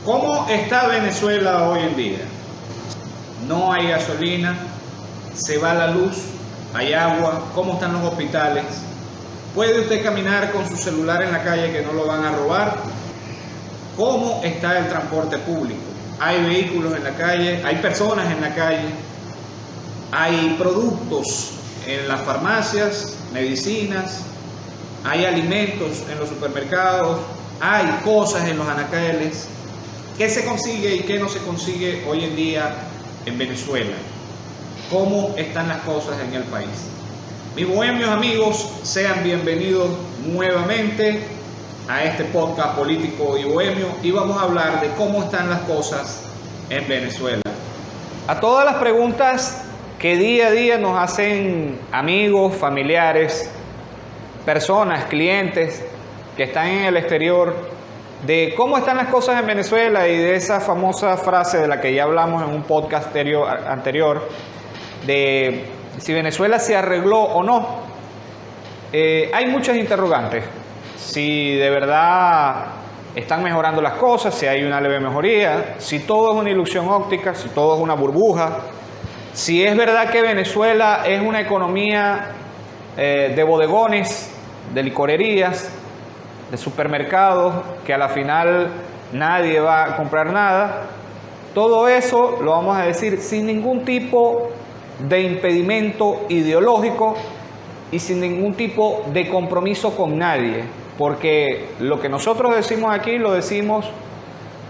¿Cómo está Venezuela hoy en día? No hay gasolina, se va la luz, hay agua, ¿cómo están los hospitales? ¿Puede usted caminar con su celular en la calle que no lo van a robar? ¿Cómo está el transporte público? ¿Hay vehículos en la calle? ¿Hay personas en la calle? ¿Hay productos en las farmacias, medicinas? ¿Hay alimentos en los supermercados? ¿Hay cosas en los anaqueles? ¿Qué se consigue y qué no se consigue hoy en día en Venezuela? ¿Cómo están las cosas en el país? Mis bohemios amigos, sean bienvenidos nuevamente a este podcast político y bohemio, y vamos a hablar de cómo están las cosas en Venezuela. A todas las preguntas que día a día nos hacen amigos, familiares, personas, clientes que están en el exterior, de cómo están las cosas en Venezuela y de esa famosa frase de la que ya hablamos en un podcast anterior, de si Venezuela se arregló o no, hay muchas interrogantes. Si de verdad están mejorando las cosas, si hay una leve mejoría, si todo es una ilusión óptica, si todo es una burbuja, si es verdad que Venezuela es una economía de bodegones, de licorerías, de supermercados, que a la final nadie va a comprar nada. Todo eso lo vamos a decir sin ningún tipo de impedimento ideológico y sin ningún tipo de compromiso con nadie, porque lo que nosotros decimos aquí lo decimos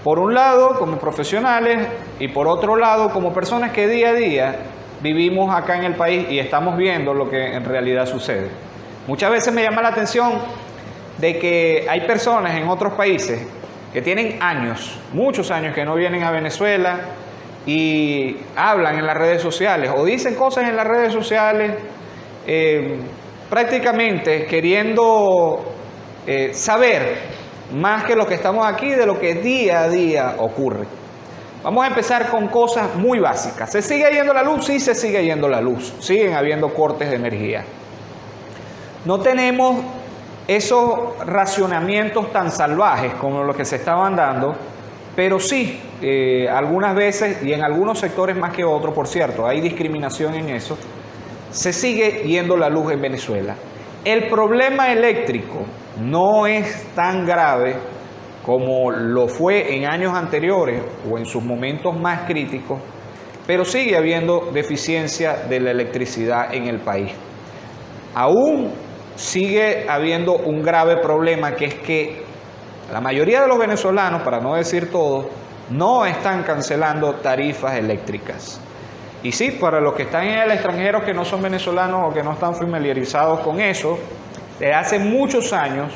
por un lado como profesionales y por otro lado como personas que día a día vivimos acá en el país y estamos viendo lo que en realidad sucede. Muchas veces me llama la atención de que hay personas en otros países que tienen años, muchos años que no vienen a Venezuela y hablan en las redes sociales o dicen cosas en las redes sociales prácticamente queriendo saber más que los que estamos aquí de lo que día a día ocurre. Vamos a empezar con cosas muy básicas. ¿Se sigue yendo la luz? Sí, se sigue yendo la luz. Siguen habiendo cortes de energía. No tenemos esos racionamientos tan salvajes como los que se estaban dando, pero sí, algunas veces y en algunos sectores más que otros, por cierto, hay discriminación en eso, se sigue yendo la luz en Venezuela. El problema eléctrico no es tan grave como lo fue en años anteriores o en sus momentos más críticos, pero sigue habiendo deficiencia de la electricidad en el país. Aún sigue habiendo un grave problema, que es que la mayoría de los venezolanos, para no decir todos, no están cancelando tarifas eléctricas. Y sí, para los que están en el extranjero que no son venezolanos o que no están familiarizados con eso, desde hace muchos años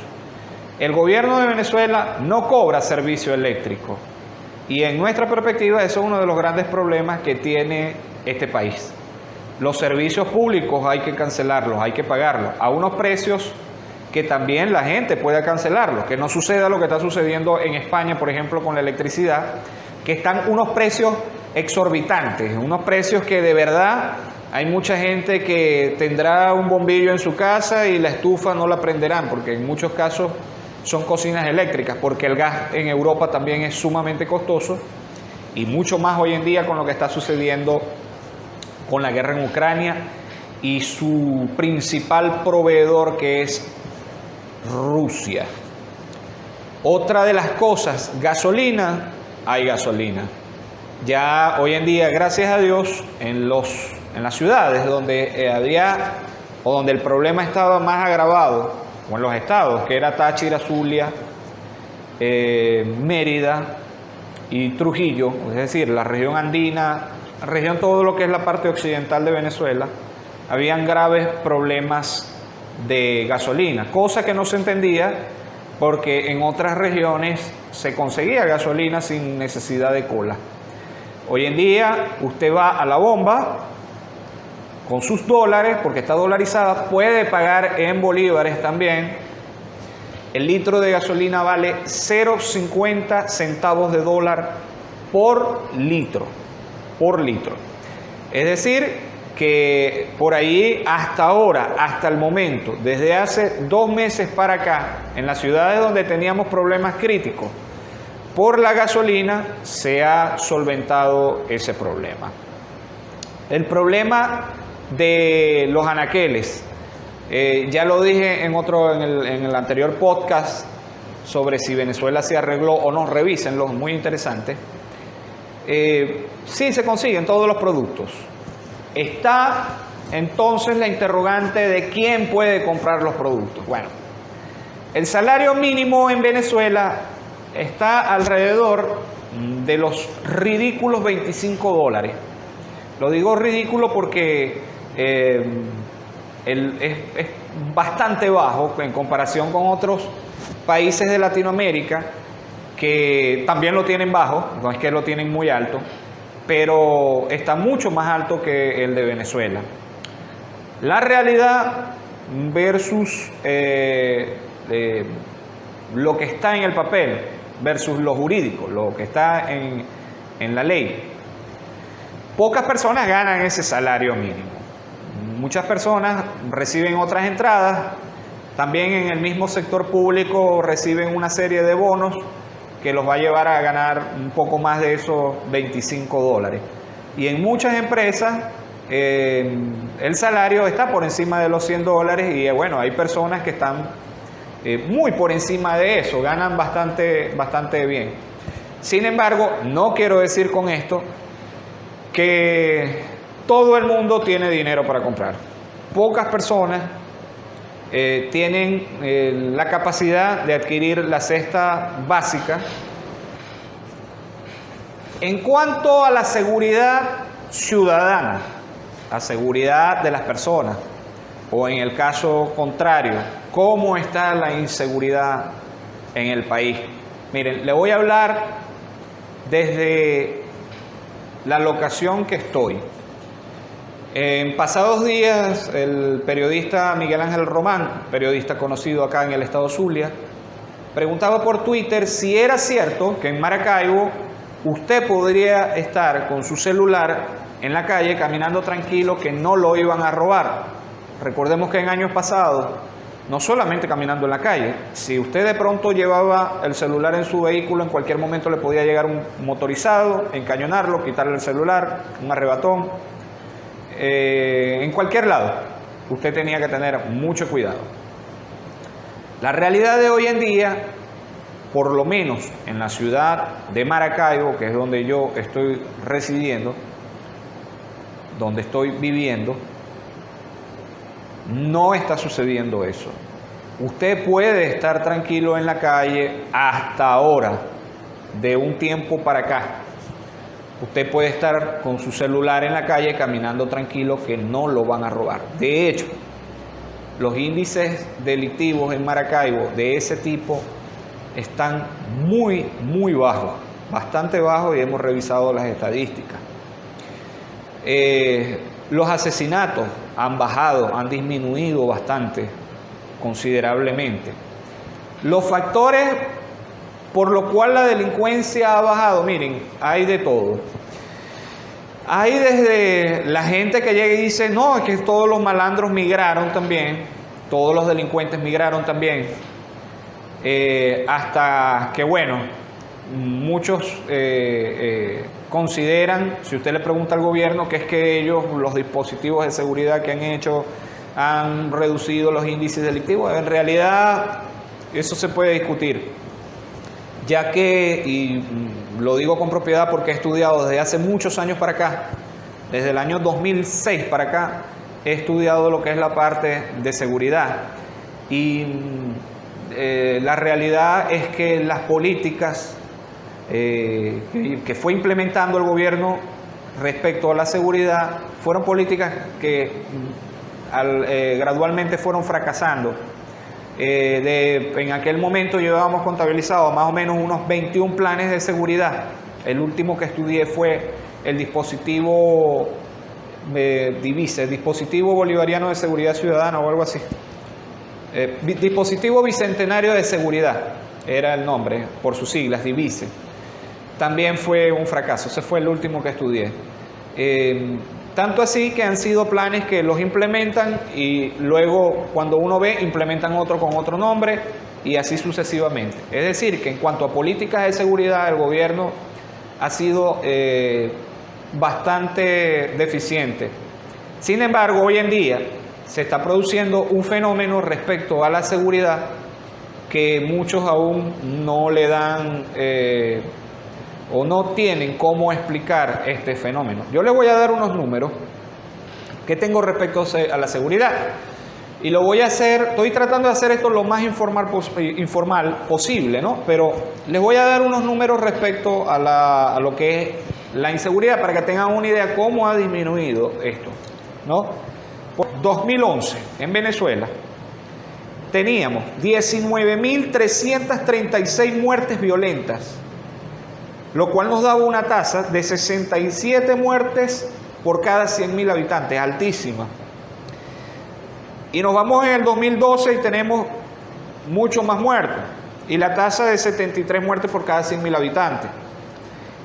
el gobierno de Venezuela no cobra servicio eléctrico. Y en nuestra perspectiva eso es uno de los grandes problemas que tiene este país. Los servicios públicos hay que cancelarlos, hay que pagarlos a unos precios que también la gente pueda cancelarlos, que no suceda lo que está sucediendo en España, por ejemplo, con la electricidad, que están unos precios exorbitantes, unos precios que de verdad hay mucha gente que tendrá un bombillo en su casa y la estufa no la prenderán, porque en muchos casos son cocinas eléctricas, porque el gas en Europa también es sumamente costoso y mucho más hoy en día con lo que está sucediendo con la guerra en Ucrania y su principal proveedor, que es Rusia. Otra de las cosas, gasolina, hay gasolina. Ya hoy en día, gracias a Dios, en las ciudades donde había o donde el problema estaba más agravado, o en los estados, que era Táchira, Zulia, Mérida y Trujillo, es decir, la región andina, región todo lo que es la parte occidental de Venezuela, habían graves problemas de gasolina, cosa que no se entendía porque en otras regiones se conseguía gasolina sin necesidad de cola. Hoy en día usted va a la bomba con sus dólares, porque está dolarizada, puede pagar en bolívares también. El litro de gasolina vale 0,50 centavos de dólar por litro. Es decir, que por ahí hasta ahora, hasta el momento, desde hace 2 meses para acá, en las ciudades donde teníamos problemas críticos, por la gasolina se ha solventado ese problema. El problema de los anaqueles, ya lo dije en el anterior podcast sobre si Venezuela se arregló o no, revísenlo, muy interesante. Sí se consiguen todos los productos. Está entonces la interrogante de quién puede comprar los productos. Bueno, el salario mínimo en Venezuela está alrededor de los ridículos $25. Lo digo ridículo porque es bastante bajo en comparación con otros países de Latinoamérica que también lo tienen bajo, no es que lo tienen muy alto, pero está mucho más alto que el de Venezuela. La realidad versus lo que está en el papel versus lo jurídico, lo que está en la ley. Pocas personas ganan ese salario mínimo. Muchas personas reciben otras entradas, también en el mismo sector público reciben una serie de bonos que los va a llevar a ganar un poco más de esos $25. Y en muchas empresas el salario está por encima de los $100 y bueno, hay personas que están muy por encima de eso, ganan bastante bien. Sin embargo, no quiero decir con esto que todo el mundo tiene dinero para comprar. Pocas personas tienen la capacidad de adquirir la cesta básica. En cuanto a la seguridad ciudadana, la seguridad de las personas, o en el caso contrario, ¿cómo está la inseguridad en el país? Miren, le voy a hablar desde la locación que estoy. En pasados días, el periodista Miguel Ángel Román, periodista conocido acá en el estado Zulia, preguntaba por Twitter si era cierto que en Maracaibo usted podría estar con su celular en la calle caminando tranquilo, que no lo iban a robar. Recordemos que en años pasados, no solamente caminando en la calle, si usted de pronto llevaba el celular en su vehículo, en cualquier momento le podía llegar un motorizado, encañonarlo, quitarle el celular, un arrebatón. En cualquier lado, usted tenía que tener mucho cuidado. La realidad de hoy en día, por lo menos en la ciudad de Maracaibo, que es donde yo estoy residiendo, donde estoy viviendo, no está sucediendo eso. Usted puede estar tranquilo en la calle hasta ahora, de un tiempo para acá. Usted puede estar con su celular en la calle caminando tranquilo, que no lo van a robar. De hecho, los índices delictivos en Maracaibo de ese tipo están muy bajos, bastante bajos, y hemos revisado las estadísticas. Los asesinatos han bajado, han disminuido bastante, considerablemente. Los factores por lo cual la delincuencia ha bajado, miren, hay de todo. Hay desde la gente que llega y dice, no, es que todos los malandros migraron también, todos los delincuentes migraron también, hasta que, bueno, muchos consideran, si usted le pregunta al gobierno, que es que ellos, los dispositivos de seguridad que han hecho, han reducido los índices delictivos. En realidad, eso se puede discutir, ya que, y lo digo con propiedad porque he estudiado desde hace muchos años para acá, desde el año 2006 para acá, he estudiado lo que es la parte de seguridad. Y la realidad es que las políticas que fue implementando el gobierno respecto a la seguridad fueron políticas que gradualmente fueron fracasando. En aquel momento llevábamos contabilizado más o menos unos 21 planes de seguridad. El último que estudié fue el dispositivo DIVISE, Dispositivo Bolivariano de Seguridad Ciudadana o algo así. Dispositivo Bicentenario de Seguridad era el nombre, por sus siglas, DIVISE. También fue un fracaso, ese fue el último que estudié. Tanto así que han sido planes que los implementan y luego cuando uno ve implementan otro con otro nombre y así sucesivamente. Es decir, que en cuanto a políticas de seguridad, el gobierno ha sido bastante deficiente. Sin embargo, hoy en día se está produciendo un fenómeno respecto a la seguridad que muchos aún no le dan o no tienen cómo explicar este fenómeno. Yo les voy a dar unos números que tengo respecto a la seguridad. Y lo voy a hacer, estoy tratando de hacer esto lo más informal posible, ¿no? Pero les voy a dar unos números respecto a lo que es la inseguridad para que tengan una idea cómo ha disminuido esto, ¿no? Por 2011, en Venezuela, teníamos 19.336 muertes violentas, lo cual nos daba una tasa de 67 muertes por cada 100.000 habitantes, altísima. Y nos vamos en el 2012 y tenemos mucho más muertos. Y la tasa de 73 muertes por cada 100.000 habitantes.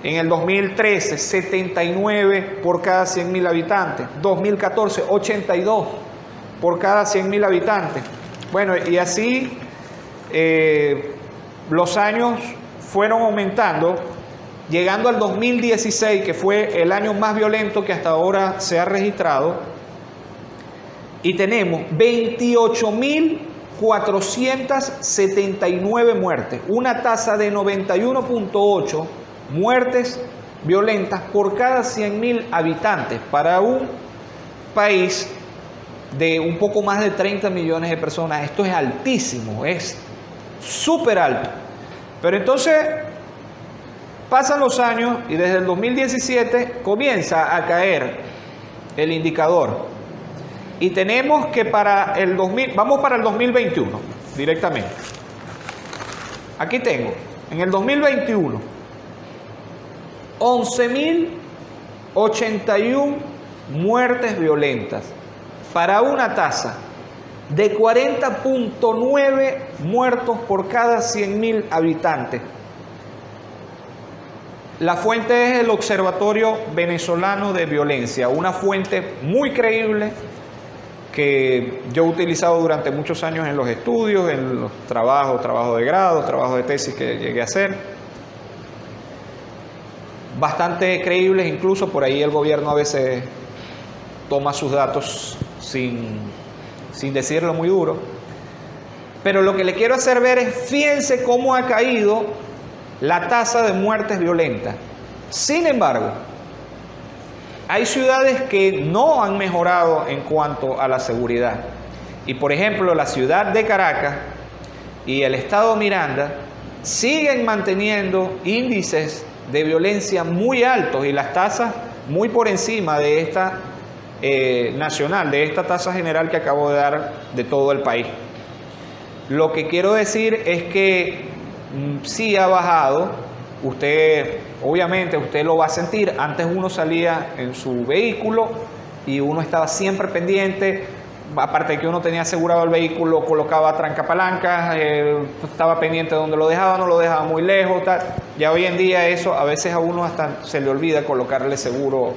En el 2013, 79 por cada 100.000 habitantes. 2014, 82 por cada 100.000 habitantes. Bueno, y así los años fueron aumentando, llegando al 2016, que fue el año más violento que hasta ahora se ha registrado. Y tenemos 28.479 muertes, una tasa de 91.8 muertes violentas por cada 100.000 habitantes para un país de un poco más de 30 millones de personas. Esto es altísimo, es súper alto. Pero entonces pasan los años y desde el 2017 comienza a caer el indicador. Y tenemos que para el 2021 directamente. Aquí tengo, en el 2021, 11.081 muertes violentas para una tasa de 40.9 muertos por cada 100.000 habitantes. La fuente es el Observatorio Venezolano de Violencia, una fuente muy creíble que yo he utilizado durante muchos años en los estudios, en los trabajos de grado, trabajos de tesis que llegué a hacer. Bastante creíbles, incluso por ahí el gobierno a veces toma sus datos sin decirlo muy duro. Pero lo que le quiero hacer ver es, fíjense cómo ha caído la tasa de muertes violentas. Sin embargo, hay ciudades que no han mejorado en cuanto a la seguridad. Y por ejemplo, la ciudad de Caracas y el estado Miranda siguen manteniendo índices de violencia muy altos y las tasas muy por encima de esta nacional, de esta tasa general que acabo de dar de todo el país. Lo que quiero decir es que sí ha bajado. Obviamente usted lo va a sentir. Antes uno salía en su vehículo y uno estaba siempre pendiente, aparte de que uno tenía asegurado el vehículo, colocaba trancapalancas, estaba pendiente de donde lo dejaba, no lo dejaba muy lejos, tal. Ya hoy en día eso, a veces a uno hasta se le olvida colocarle seguros,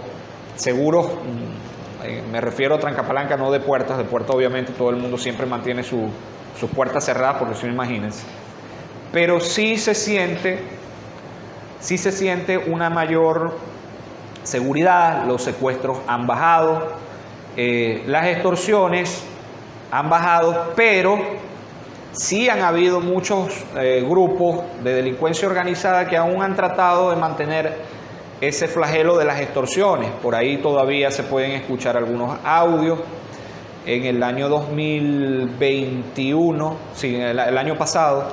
me refiero a trancapalancas, no de puertas obviamente todo el mundo siempre mantiene sus puertas cerradas, porque si no, imagínense. Pero sí se siente una mayor seguridad, los secuestros han bajado, las extorsiones han bajado, pero sí han habido muchos grupos de delincuencia organizada que aún han tratado de mantener ese flagelo de las extorsiones. Por ahí todavía se pueden escuchar algunos audios. En el año 2021, sí, el año pasado,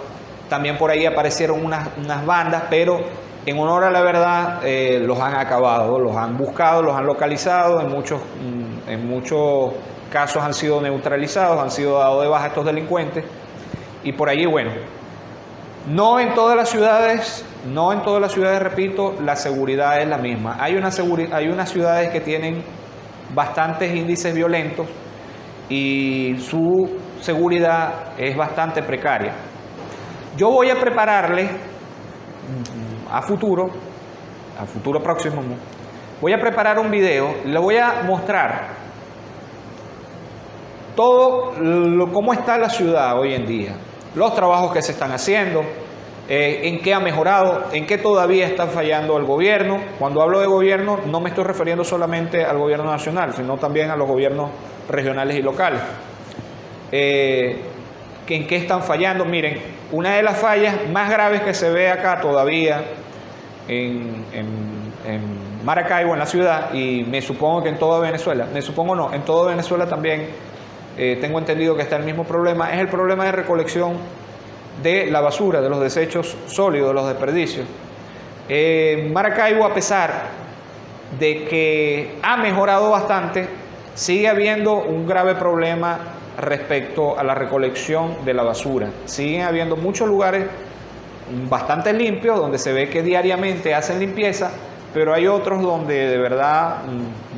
también por ahí aparecieron unas bandas, pero en honor a la verdad los han acabado, los han buscado, los han localizado, en muchos casos han sido neutralizados, han sido dados de baja estos delincuentes. Y por allí, bueno, no en todas las ciudades, repito, la seguridad es la misma. Hay unas ciudades que tienen bastantes índices violentos y su seguridad es bastante precaria. Yo voy a prepararle a futuro próximo, voy a preparar un video, le voy a mostrar cómo está la ciudad hoy en día. los trabajos que se están haciendo, en qué ha mejorado, en qué todavía está fallando el gobierno. Cuando hablo de gobierno no me estoy refiriendo solamente al gobierno nacional, sino también a los gobiernos regionales y locales. ¿En qué están fallando? Miren, una de las fallas más graves que se ve acá todavía en Maracaibo, en la ciudad, y me supongo que en toda Venezuela, en toda Venezuela también tengo entendido que está el mismo problema, es el problema de recolección de la basura, de los desechos sólidos, de los desperdicios. Maracaibo, a pesar de que ha mejorado bastante, sigue habiendo un grave problema respecto a la recolección de la basura. Siguen habiendo muchos lugares bastante limpios, donde se ve que diariamente hacen limpieza, pero hay otros donde de verdad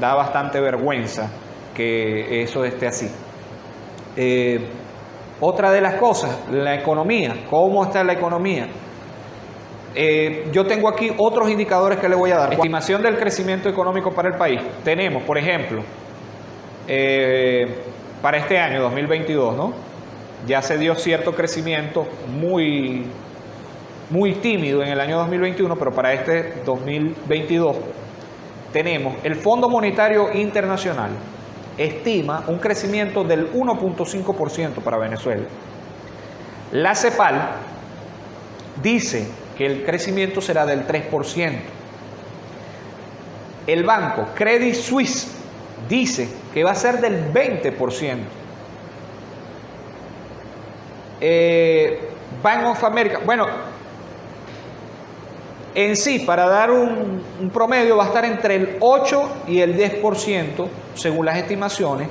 da bastante vergüenza que eso esté así. Otra de las cosas, la economía. ¿Cómo está la economía? Yo tengo aquí otros indicadores que le voy a dar. Estimación del crecimiento económico para el país. Tenemos, por ejemplo, para este año 2022, ¿no? Ya se dio cierto crecimiento muy tímido en el año 2021, pero para este 2022 tenemos el Fondo Monetario Internacional estima un crecimiento del 1.5% para Venezuela. La CEPAL dice que el crecimiento será del 3%. El banco Credit Suisse dice que va a ser del 20%. Bank of America, bueno, en sí, para dar un promedio, va a estar entre el 8 y el 10%, según las estimaciones,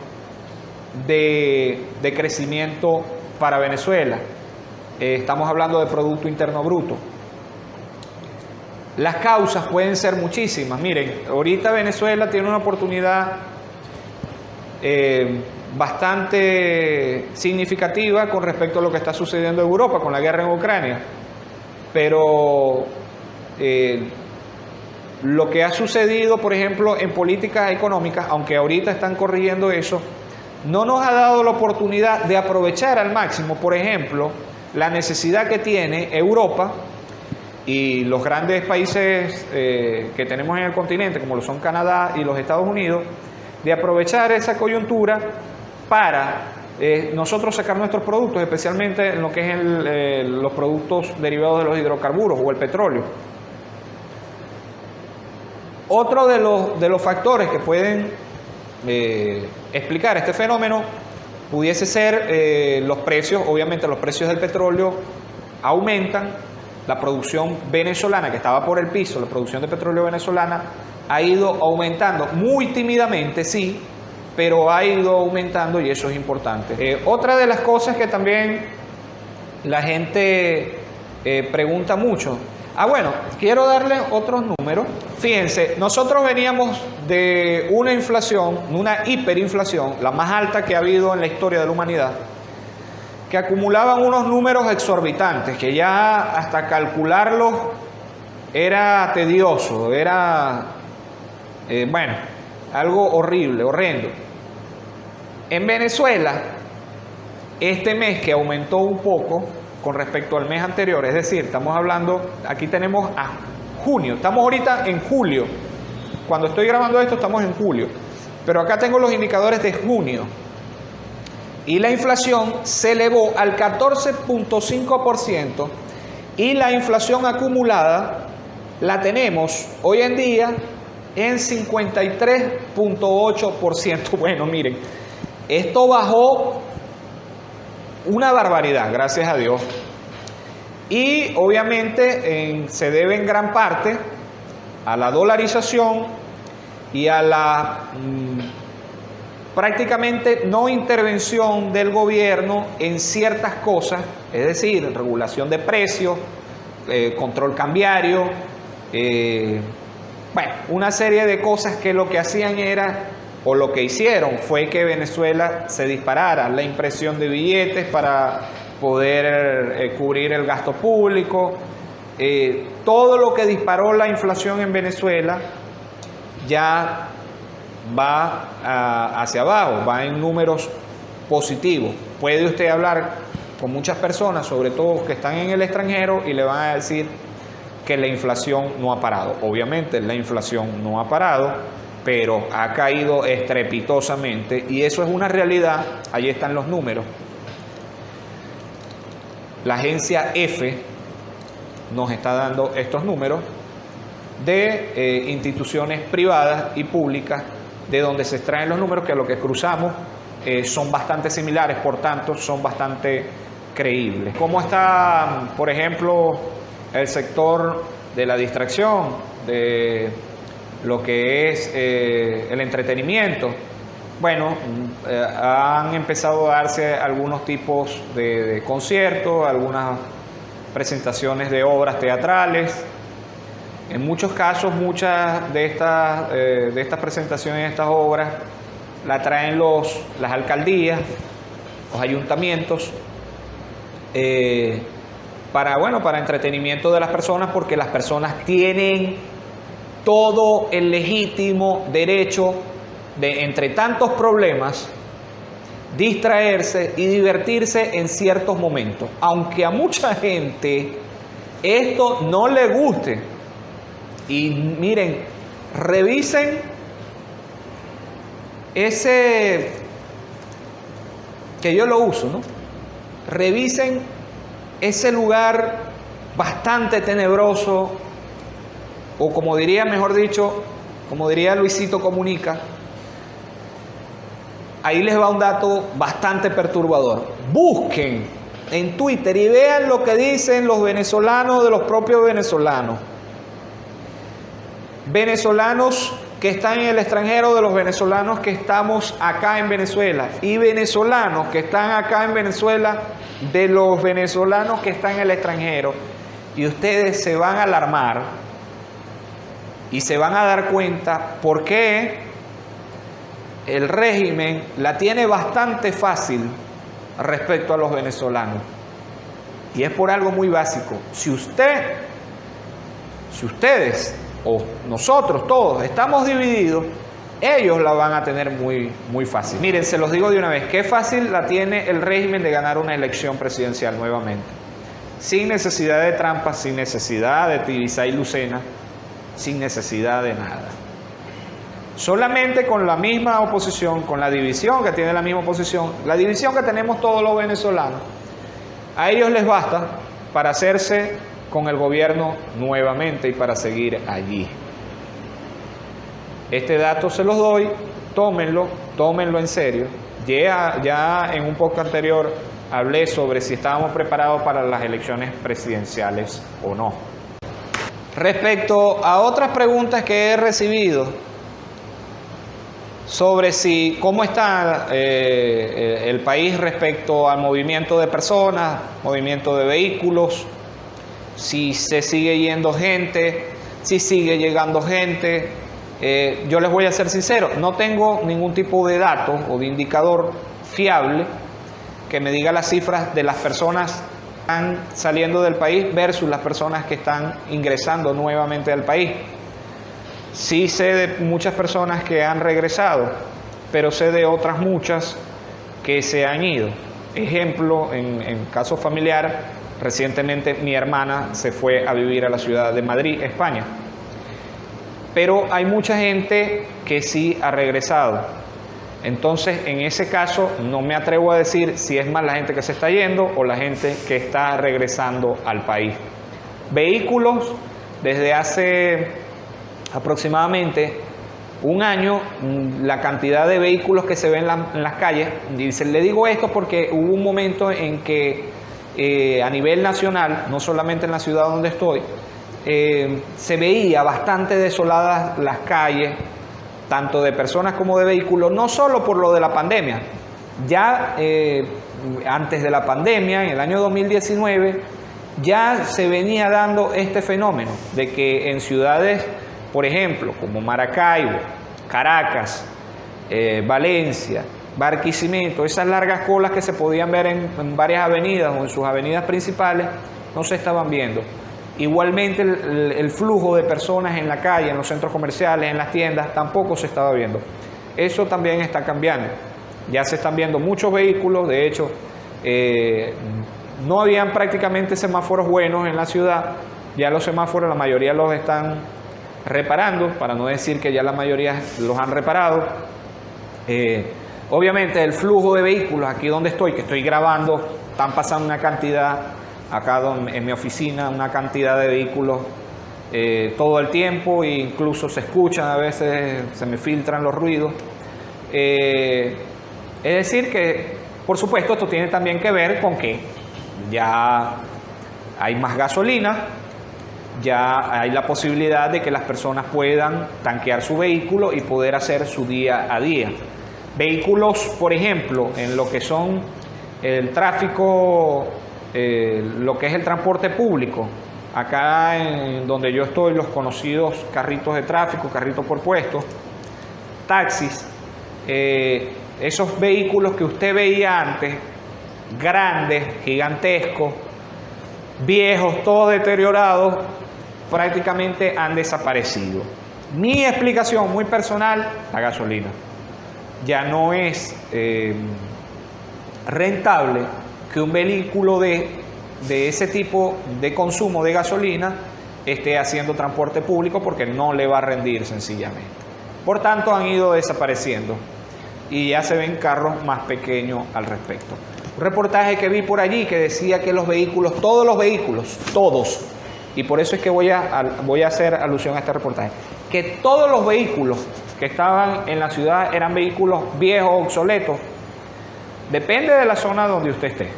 de crecimiento para Venezuela. Estamos hablando de Producto Interno Bruto. Las causas pueden ser muchísimas. Miren, ahorita Venezuela tiene una oportunidad bastante significativa con respecto a lo que está sucediendo en Europa con la guerra en Ucrania. Pero lo que ha sucedido, por ejemplo, en políticas económicas, aunque ahorita están corrigiendo eso, no nos ha dado la oportunidad de aprovechar al máximo, por ejemplo, la necesidad que tiene Europa y los grandes países que tenemos en el continente, como lo son Canadá y los Estados Unidos, de aprovechar esa coyuntura para nosotros sacar nuestros productos, especialmente en lo que es los productos derivados de los hidrocarburos o el petróleo. Otro de los factores que pueden explicar este fenómeno pudiese ser los precios. Obviamente los precios del petróleo aumentan, la producción venezolana, que estaba por el piso, la producción de petróleo venezolana ha ido aumentando muy tímidamente, sí, pero ha ido aumentando y eso es importante. Otra de las cosas que también la gente pregunta mucho. Bueno, quiero darles otros números. Fíjense, nosotros veníamos de una inflación, una hiperinflación, la más alta que ha habido en la historia de la humanidad, que acumulaban unos números exorbitantes, que ya hasta calcularlos era tedioso, era, bueno, algo horrible, horrendo. En Venezuela, este mes que aumentó un poco con respecto al mes anterior, es decir, estamos hablando, aquí tenemos a junio, estamos ahorita en julio, cuando estoy grabando esto estamos en julio, pero acá tengo los indicadores de junio, y la inflación se elevó al 14.5% y la inflación acumulada la tenemos hoy en día en 53.8%. Bueno, miren, esto bajó una barbaridad, gracias a Dios. Y obviamente se debe en gran parte a la dolarización y a la prácticamente no intervención del gobierno en ciertas cosas, es decir, regulación de precios, control cambiario, bueno, una serie de cosas que lo que hacían era, o lo que hicieron fue que Venezuela se disparara la impresión de billetes para poder cubrir el gasto público. Todo lo que disparó la inflación en Venezuela ya va hacia abajo, va en números positivos. Puede usted hablar con muchas personas, sobre todo que están en el extranjero, y le van a decir que la inflación no ha parado. Obviamente la inflación no ha parado, pero ha caído estrepitosamente, y eso es una realidad. Allí están los números. La agencia EFE nos está dando estos números de instituciones privadas y públicas, de donde se extraen los números, que a lo que cruzamos son bastante similares, por tanto son bastante creíbles. ¿Cómo está, por ejemplo, el sector de la distracción, de lo que es el entretenimiento? Bueno, han empezado a darse algunos tipos de conciertos, algunas presentaciones de obras teatrales. En muchos casos, muchas de estas presentaciones, de estas obras, la traen las alcaldías, los ayuntamientos, para entretenimiento de las personas, porque las personas tienen todo el legítimo derecho de, entre tantos problemas, distraerse y divertirse en ciertos momentos. Aunque a mucha gente esto no le guste. Y miren, revisen ese, que yo lo uso, ¿no? Revisen ese lugar bastante tenebroso, o como diría, mejor dicho, como diría Luisito Comunica, ahí les va un dato bastante perturbador. Busquen en Twitter y vean lo que dicen los venezolanos de los propios venezolanos. Venezolanos que están en el extranjero, de los venezolanos que estamos acá en Venezuela, y venezolanos que están acá en Venezuela, de los venezolanos que están en el extranjero. Y ustedes se van a alarmar y se van a dar cuenta por qué el régimen la tiene bastante fácil respecto a los venezolanos. Y es por algo muy básico. Si ustedes o nosotros todos estamos divididos, ellos la van a tener muy, muy fácil. Miren, se los digo de una vez, qué fácil la tiene el régimen de ganar una elección presidencial nuevamente. Sin necesidad de trampas, sin necesidad de Tibisay y Lucena, sin necesidad de nada. Solamente con la misma oposición, con la división que tiene la misma oposición, la división que tenemos todos los venezolanos, a ellos les basta para hacerse con el gobierno nuevamente y para seguir allí. Este dato se los doy, tómenlo en serio. Ya en un podcast anterior hablé sobre si estábamos preparados para las elecciones presidenciales o no. Respecto a otras preguntas que he recibido sobre cómo está el país respecto al movimiento de personas, movimiento de vehículos, si se sigue yendo gente, si sigue llegando gente, yo les voy a ser sincero, no tengo ningún tipo de dato o de indicador fiable que me diga las cifras de las personas que están saliendo del país versus las personas que están ingresando nuevamente al país. Sí sé de muchas personas que han regresado, pero sé de otras muchas que se han ido. Ejemplo, en caso familiar, recientemente mi hermana se fue a vivir a la ciudad de Madrid, España. Pero hay mucha gente que sí ha regresado. Entonces, en ese caso, no me atrevo a decir si es más la gente que se está yendo o la gente que está regresando al país. Vehículos, desde hace aproximadamente un año, la cantidad de vehículos que se ven en las calles, y le digo esto porque hubo un momento en que a nivel nacional, no solamente en la ciudad donde estoy, se veía bastante desoladas las calles, tanto de personas como de vehículos, no solo por lo de la pandemia. Ya antes de la pandemia, en el año 2019, ya se venía dando este fenómeno de que en ciudades, por ejemplo, como Maracaibo, Caracas, Valencia, Barquisimeto, esas largas colas que se podían ver en varias avenidas o en sus avenidas principales, no se estaban viendo. Igualmente el flujo de personas en la calle, en los centros comerciales, en las tiendas, tampoco se estaba viendo. Eso también está cambiando. Ya se están viendo muchos vehículos, de hecho, no habían prácticamente semáforos buenos en la ciudad. Ya los semáforos, la mayoría los están reparando, para no decir que ya la mayoría los han reparado. Obviamente el flujo de vehículos, aquí donde estoy, que estoy grabando, están pasando una cantidad, acá en mi oficina, una cantidad de vehículos todo el tiempo, e incluso se escuchan, a veces se me filtran los ruidos. Es decir que, por supuesto, esto tiene también que ver con que ya hay más gasolina, ya hay la posibilidad de que las personas puedan tanquear su vehículo y poder hacer su día a día. Vehículos, por ejemplo, en lo que son el tráfico, lo que es el transporte público, acá en donde yo estoy, los conocidos carritos de tráfico, carritos por puesto, taxis, esos vehículos que usted veía antes, grandes, gigantescos, viejos, todos deteriorados, prácticamente han desaparecido. Mi explicación muy personal, la gasolina. Ya no es rentable que un vehículo de ese tipo de consumo de gasolina esté haciendo transporte público, porque no le va a rendir sencillamente. Por tanto, han ido desapareciendo y ya se ven carros más pequeños al respecto. Un reportaje que vi por allí que decía que los vehículos, todos los vehículos, todos, y por eso es que voy a hacer alusión a este reportaje, que todos los vehículos que estaban en la ciudad eran vehículos viejos, obsoletos. Depende de la zona donde usted esté.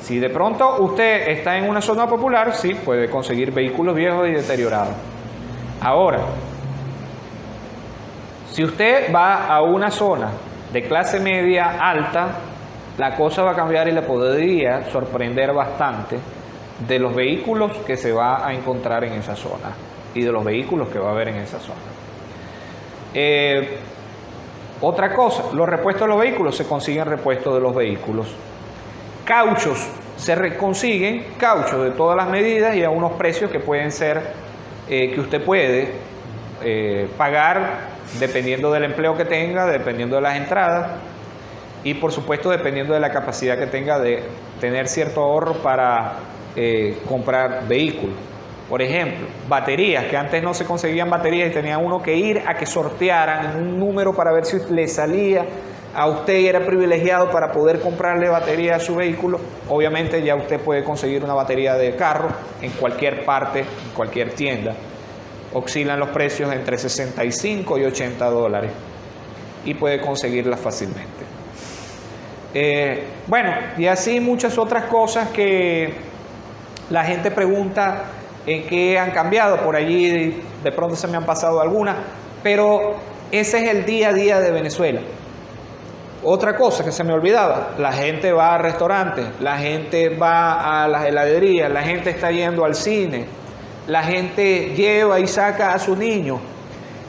Si de pronto usted está en una zona popular, sí, puede conseguir vehículos viejos y deteriorados. Ahora, si usted va a una zona de clase media alta, la cosa va a cambiar y le podría sorprender bastante de los vehículos que se va a encontrar en esa zona y de los vehículos que va a haber en esa zona. Otra cosa, los repuestos de los vehículos, se consiguen repuestos de los vehículos. Cauchos, se consiguen cauchos de todas las medidas y a unos precios que pueden ser, que usted puede pagar dependiendo del empleo que tenga, dependiendo de las entradas y por supuesto dependiendo de la capacidad que tenga de tener cierto ahorro para comprar vehículos. Por ejemplo, baterías, que antes no se conseguían baterías y tenía uno que ir a que sortearan un número para ver si le salía a usted y era privilegiado para poder comprarle batería a su vehículo. Obviamente ya usted puede conseguir una batería de carro en cualquier parte, en cualquier tienda. Oscilan los precios entre 65 y 80 dólares y puede conseguirlas fácilmente. Bueno, y así muchas otras cosas que la gente pregunta en qué han cambiado. Por allí de pronto se me han pasado algunas, pero ese es el día a día de Venezuela. Otra cosa que se me olvidaba, la gente va a restaurantes, la gente va a las heladerías, la gente está yendo al cine, la gente lleva y saca a su niño.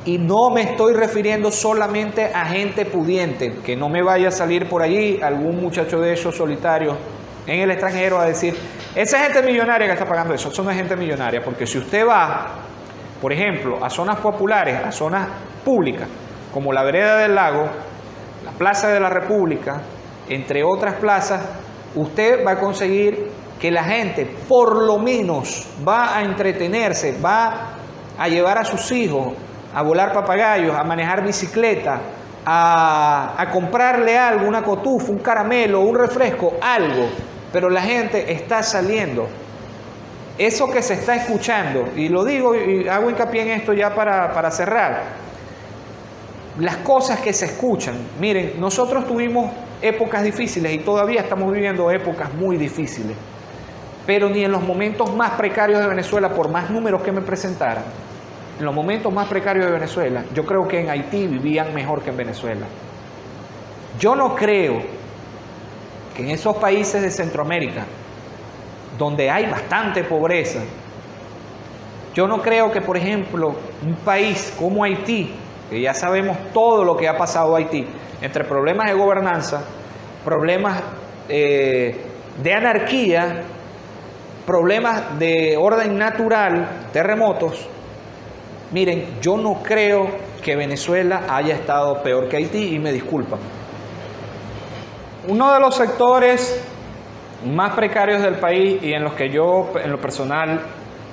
Y no me estoy refiriendo solamente a gente pudiente, que no me vaya a salir por allí algún muchacho de esos solitarios en el extranjero a decir, esa gente millonaria que está pagando eso no es gente millonaria, porque si usted va, por ejemplo, a zonas populares, a zonas públicas, como la Vereda del Lago, la Plaza de la República, entre otras plazas, usted va a conseguir que la gente por lo menos va a entretenerse, va a llevar a sus hijos a volar papagayos, a manejar bicicleta, a comprarle algo, una cotufa, un caramelo, un refresco, algo. Pero la gente está saliendo. Eso que se está escuchando, y lo digo y hago hincapié en esto ya para cerrar, las cosas que se escuchan. Miren, nosotros tuvimos épocas difíciles y todavía estamos viviendo épocas muy difíciles, pero ni en los momentos más precarios de Venezuela, por más números que me presentaran, en los momentos más precarios de Venezuela, yo creo que en Haití vivían mejor que en Venezuela. Yo no creo que en esos países de Centroamérica, donde hay bastante pobreza, yo no creo que, por ejemplo, un país como Haití, que ya sabemos todo lo que ha pasado a Haití, entre problemas de gobernanza, problemas de anarquía, problemas de orden natural, terremotos, miren, yo no creo que Venezuela haya estado peor que Haití, y me disculpan. Uno de los sectores más precarios del país y en los que yo, en lo personal,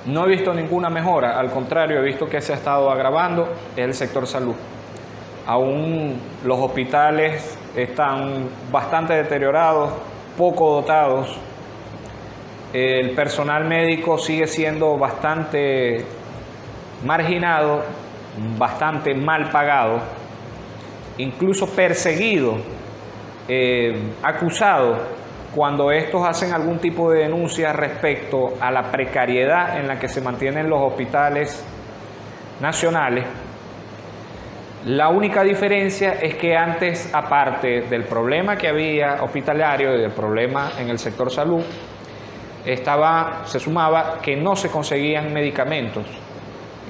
no he visto ninguna mejora, al contrario, he visto que se ha estado agravando, es el sector salud. Aún los hospitales están bastante deteriorados, poco dotados. El personal médico sigue siendo bastante marginado, bastante mal pagado, incluso perseguido, acusado cuando estos hacen algún tipo de denuncia respecto a la precariedad en la que se mantienen los hospitales nacionales. La única diferencia es que antes, aparte del problema que había hospitalario y del problema en el sector salud, se sumaba que no se conseguían medicamentos,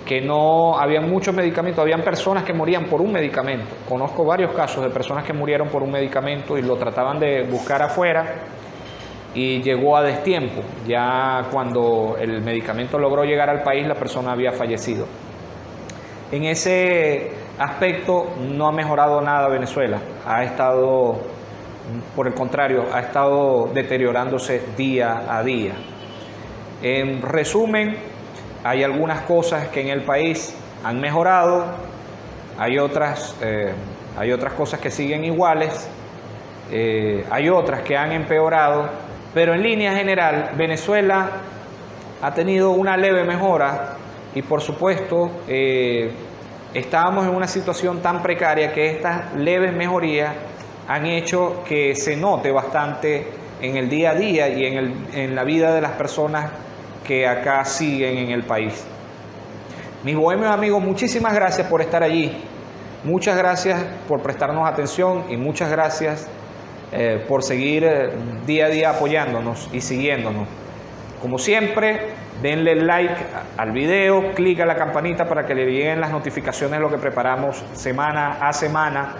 que no habían muchos medicamentos, habían personas que morían por un medicamento. Conozco varios casos de personas que murieron por un medicamento y lo trataban de buscar afuera y llegó a destiempo. Ya cuando el medicamento logró llegar al país, la persona había fallecido. En ese aspecto no ha mejorado nada Venezuela, ha estado, por el contrario, ha estado deteriorándose día a día. En resumen, hay algunas cosas que en el país han mejorado, hay otras cosas que siguen iguales, hay otras que han empeorado, pero en línea general Venezuela ha tenido una leve mejora y por supuesto estábamos en una situación tan precaria que estas leves mejorías han hecho que se note bastante en el día a día y en la vida de las personas que acá siguen en el país. Mis bohemios amigos, muchísimas gracias por estar allí, muchas gracias por prestarnos atención y muchas gracias por seguir día a día apoyándonos y siguiéndonos. Como siempre, denle like al video, clic a la campanita para que le lleguen las notificaciones de lo que preparamos semana a semana.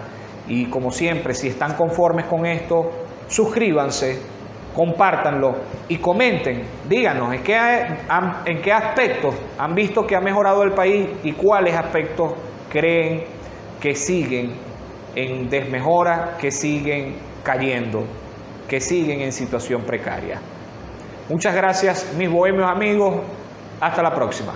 Y como siempre, si están conformes con esto, suscríbanse, compártanlo y comenten. Díganos en qué aspectos han visto que ha mejorado el país y cuáles aspectos creen que siguen en desmejora, que siguen cayendo, que siguen en situación precaria. Muchas gracias, mis bohemios amigos. Hasta la próxima.